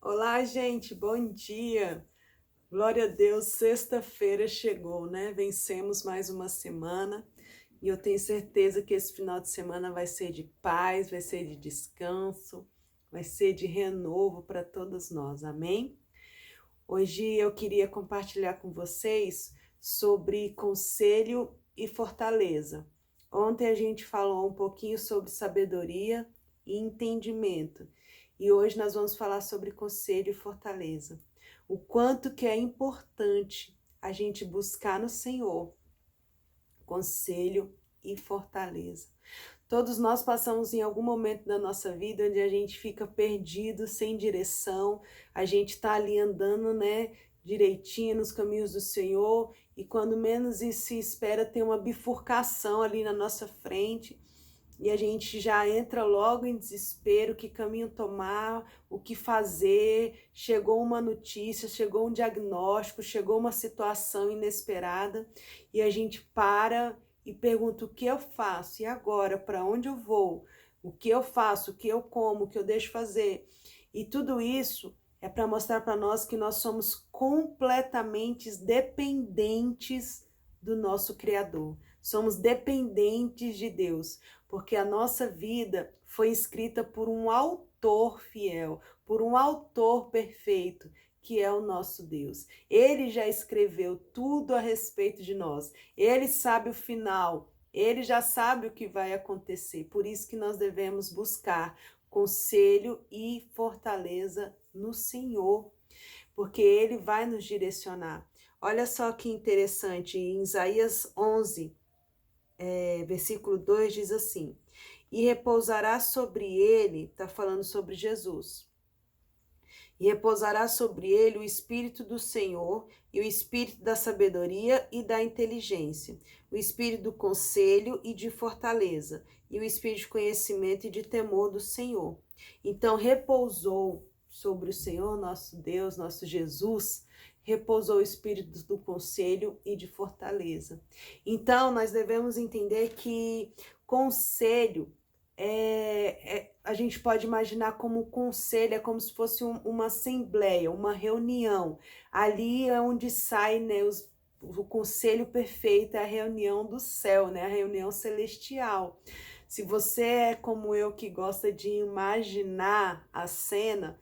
Olá, gente, bom dia. Glória a Deus, sexta-feira chegou, né? Vencemos mais uma semana e eu tenho certeza que esse final de semana vai ser de paz, vai ser de descanso, vai ser de renovo para todos nós, amém? Hoje eu queria compartilhar com vocês sobre conselho e fortaleza. Ontem a gente falou um pouquinho sobre sabedoria e entendimento. E hoje nós vamos falar sobre conselho e fortaleza. O quanto que é importante a gente buscar no Senhor conselho e fortaleza. Todos nós passamos em algum momento da nossa vida onde a gente fica perdido, sem direção, a gente está ali andando, né, direitinho nos caminhos do Senhor, e quando menos se espera, tem uma bifurcação ali na nossa frente, e a gente já entra logo em desespero, que caminho tomar, o que fazer, chegou uma notícia, chegou um diagnóstico, chegou uma situação inesperada, e a gente para e pergunta: o que eu faço? E agora? Para onde eu vou? O que eu faço? O que eu como? O que eu deixo fazer? E tudo isso é para mostrar para nós que nós somos completamente dependentes do nosso Criador. Somos dependentes de Deus, porque a nossa vida foi escrita por um autor fiel, por um autor perfeito, que é o nosso Deus. Ele já escreveu tudo a respeito de nós. Ele sabe o final, ele já sabe o que vai acontecer. Por isso que nós devemos buscar conselho e fortaleza no Senhor, porque ele vai nos direcionar. Olha só que interessante, em Isaías 11, versículo 2 diz assim: e repousará sobre ele, está falando sobre Jesus, e repousará sobre ele o Espírito do Senhor e o Espírito da sabedoria e da inteligência, o Espírito do conselho e de fortaleza, e o Espírito de conhecimento e de temor do Senhor. Então repousou sobre o Senhor, nosso Deus, nosso Jesus, repousou o Espírito do conselho e de fortaleza. Então nós devemos entender que conselho a gente pode imaginar como conselho, é como se fosse uma assembleia, uma reunião. Ali é onde sai, né, o conselho perfeito, é a reunião do céu, né, a reunião celestial. Se você é como eu, que gosta de imaginar a cena,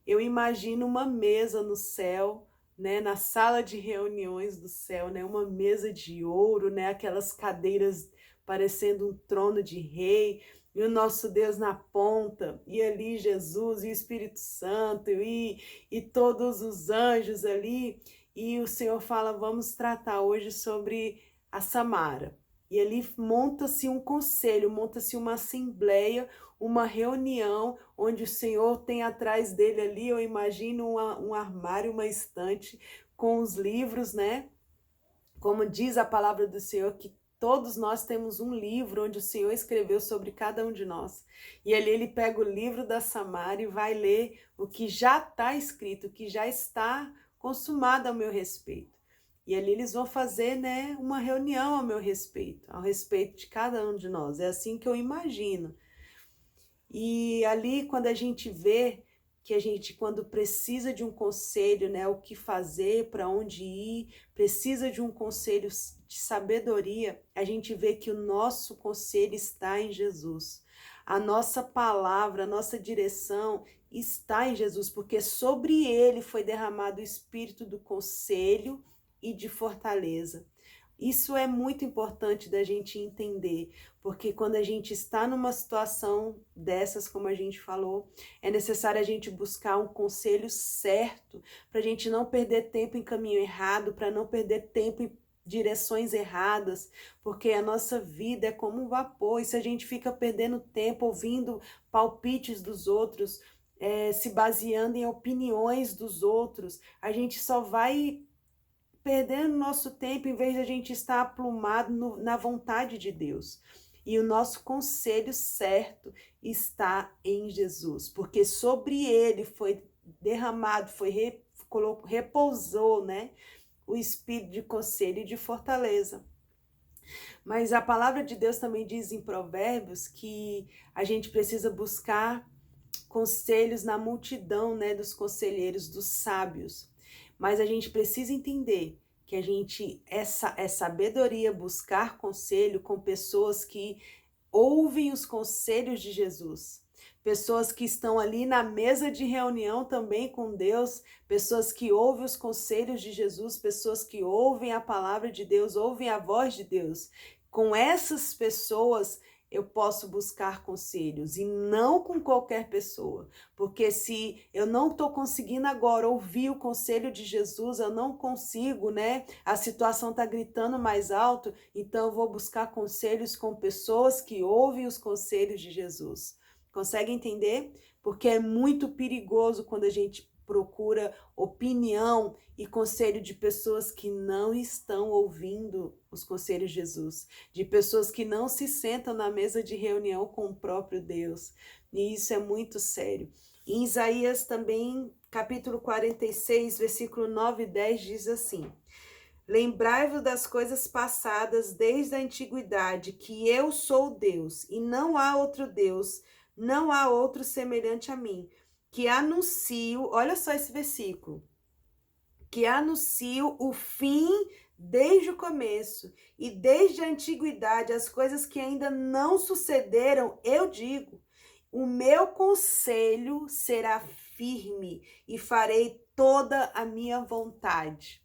eu imagino uma mesa no céu, né, na sala de reuniões do céu, né, uma mesa de ouro, né, aquelas cadeiras parecendo um trono de rei, e o nosso Deus na ponta, e ali Jesus e o Espírito Santo, e todos os anjos ali, e o Senhor fala: vamos tratar hoje sobre a Samara. E ali monta-se um conselho, monta-se uma assembleia, uma reunião, onde o Senhor tem atrás dele ali, eu imagino um armário, uma estante, com os livros, né? Como diz a palavra do Senhor, que todos nós temos um livro onde o Senhor escreveu sobre cada um de nós. E ali ele pega o livro da Samara e vai ler o que já está escrito, o que já está consumado ao meu respeito. E ali eles vão fazer, né, uma reunião ao meu respeito, ao respeito de cada um de nós. É assim que eu imagino. E ali, quando a gente vê que a gente, quando precisa de um conselho, né, o que fazer, para onde ir, precisa de um conselho de sabedoria, a gente vê que o nosso conselho está em Jesus. A nossa palavra, a nossa direção está em Jesus, porque sobre ele foi derramado o espírito do conselho e de fortaleza. Isso é muito importante da gente entender, porque quando a gente está numa situação dessas, como a gente falou, é necessário a gente buscar um conselho certo, para a gente não perder tempo em caminho errado, para não perder tempo em direções erradas, porque a nossa vida é como um vapor, e se a gente fica perdendo tempo ouvindo palpites dos outros, se baseando em opiniões dos outros, a gente só vai perdendo nosso tempo em vez de a gente estar aplumado na vontade de Deus. E o nosso conselho certo está em Jesus, porque sobre ele foi derramado, repousou, né, o espírito de conselho e de fortaleza. Mas a palavra de Deus também diz em Provérbios que a gente precisa buscar conselhos na multidão, né, dos conselheiros, dos sábios. Mas a gente precisa entender que é sabedoria buscar conselho com pessoas que ouvem os conselhos de Jesus. Pessoas que estão ali na mesa de reunião também com Deus, pessoas que ouvem os conselhos de Jesus, pessoas que ouvem a palavra de Deus, ouvem a voz de Deus. Com essas pessoas eu posso buscar conselhos e não com qualquer pessoa, porque se eu não estou conseguindo agora ouvir o conselho de Jesus, eu não consigo, né? A situação está gritando mais alto, então eu vou buscar conselhos com pessoas que ouvem os conselhos de Jesus. Consegue entender? Porque é muito perigoso quando a gente procura opinião e conselho de pessoas que não estão ouvindo os conselhos de Jesus, de pessoas que não se sentam na mesa de reunião com o próprio Deus. E isso é muito sério. Em Isaías também, capítulo 46, versículo 9 e 10, diz assim: Lembrai-vos das coisas passadas desde a antiguidade, que eu sou Deus, e não há outro Deus, não há outro semelhante a mim, que anuncio, olha só esse versículo, que anuncio o fim desde o começo, e desde a antiguidade, as coisas que ainda não sucederam, eu digo, o meu conselho será firme, e farei toda a minha vontade.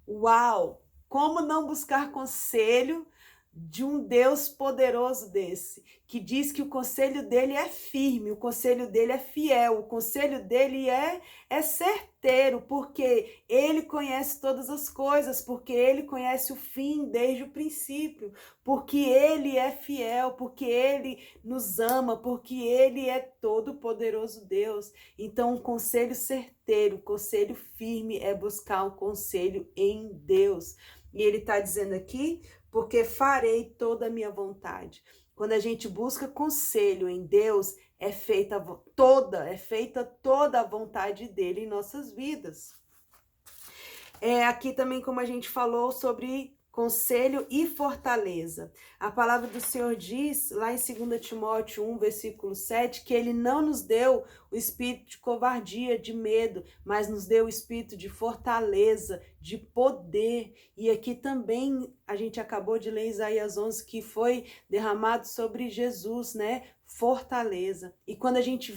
Uau! Como não buscar conselho de um Deus poderoso desse, que diz que o conselho dele é firme, o conselho dele é fiel, o conselho dele é certeiro, porque ele conhece todas as coisas, porque ele conhece o fim desde o princípio, porque ele é fiel, porque ele nos ama, porque ele é todo poderoso Deus. Então, um conselho certeiro, um conselho firme é buscar um conselho em Deus. E ele está dizendo aqui, porque farei toda a minha vontade. Quando a gente busca conselho em Deus, é feita toda a vontade dele em nossas vidas. Aqui também, como a gente falou sobre conselho e fortaleza. A palavra do Senhor diz, lá em 2 Timóteo 1, versículo 7, que ele não nos deu o espírito de covardia, de medo, mas nos deu o espírito de fortaleza, de poder. E aqui também a gente acabou de ler Isaías 11, que foi derramado sobre Jesus, né? Fortaleza. E quando a gente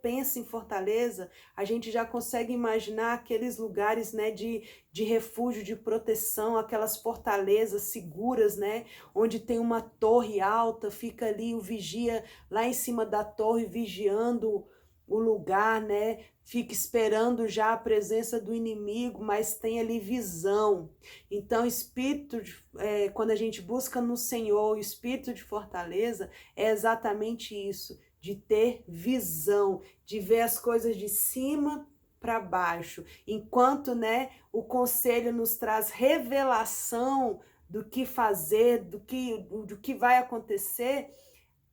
pensa em fortaleza, a gente já consegue imaginar aqueles lugares, né, de refúgio, de proteção, aquelas fortalezas seguras, né, onde tem uma torre alta, fica ali o vigia lá em cima da torre vigiando o lugar, né, fica esperando já a presença do inimigo, mas tem ali visão. Então, quando a gente busca no Senhor o espírito de fortaleza, é exatamente isso, de ter visão, de ver as coisas de cima para baixo, enquanto, né, o conselho nos traz revelação do que fazer, do que vai acontecer,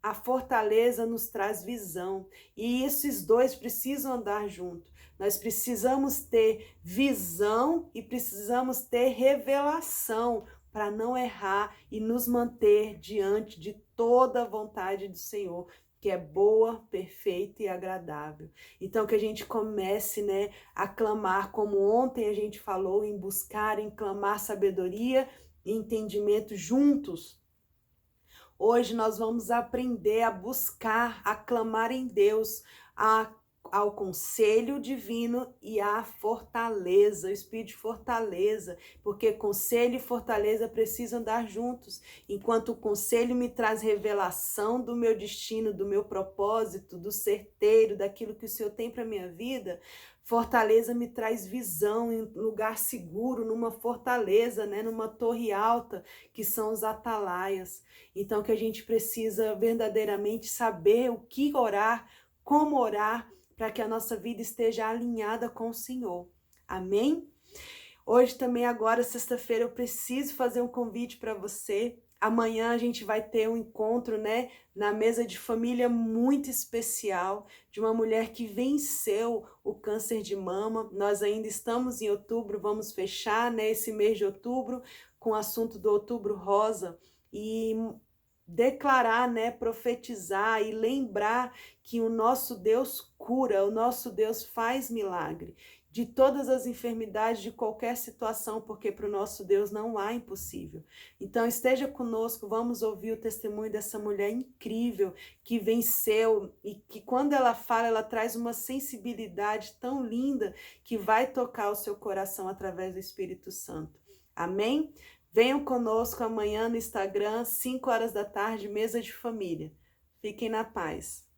a fortaleza nos traz visão. E esses dois precisam andar juntos. Nós precisamos ter visão e precisamos ter revelação para não errar e nos manter diante de toda a vontade do Senhor, que é boa, perfeita e agradável. Então que a gente comece, né, a clamar, como ontem a gente falou, em buscar, em clamar sabedoria e entendimento juntos. Hoje nós vamos aprender a buscar, a clamar em Deus, ao conselho divino e à fortaleza, o espírito de fortaleza, porque conselho e fortaleza precisam andar juntos. Enquanto o conselho me traz revelação do meu destino, do meu propósito, do certeiro, daquilo que o Senhor tem para minha vida, fortaleza me traz visão em lugar seguro, numa fortaleza, né, numa torre alta, que são os atalaias. Então que a gente precisa verdadeiramente saber o que orar, como orar, para que a nossa vida esteja alinhada com o Senhor. Amém? Hoje também, agora, sexta-feira, eu preciso fazer um convite para você. Amanhã a gente vai ter um encontro, né, na mesa de família muito especial, de uma mulher que venceu o câncer de mama. Nós ainda estamos em outubro, vamos fechar, né, esse mês de outubro com o assunto do Outubro Rosa. E declarar, né, profetizar e lembrar que o nosso Deus cura, o nosso Deus faz milagre de todas as enfermidades, de qualquer situação, porque para o nosso Deus não há impossível. Então esteja conosco, vamos ouvir o testemunho dessa mulher incrível que venceu e que quando ela fala, ela traz uma sensibilidade tão linda que vai tocar o seu coração através do Espírito Santo. Amém? Venham conosco amanhã no Instagram, 5 horas da tarde, mesa de família. Fiquem na paz.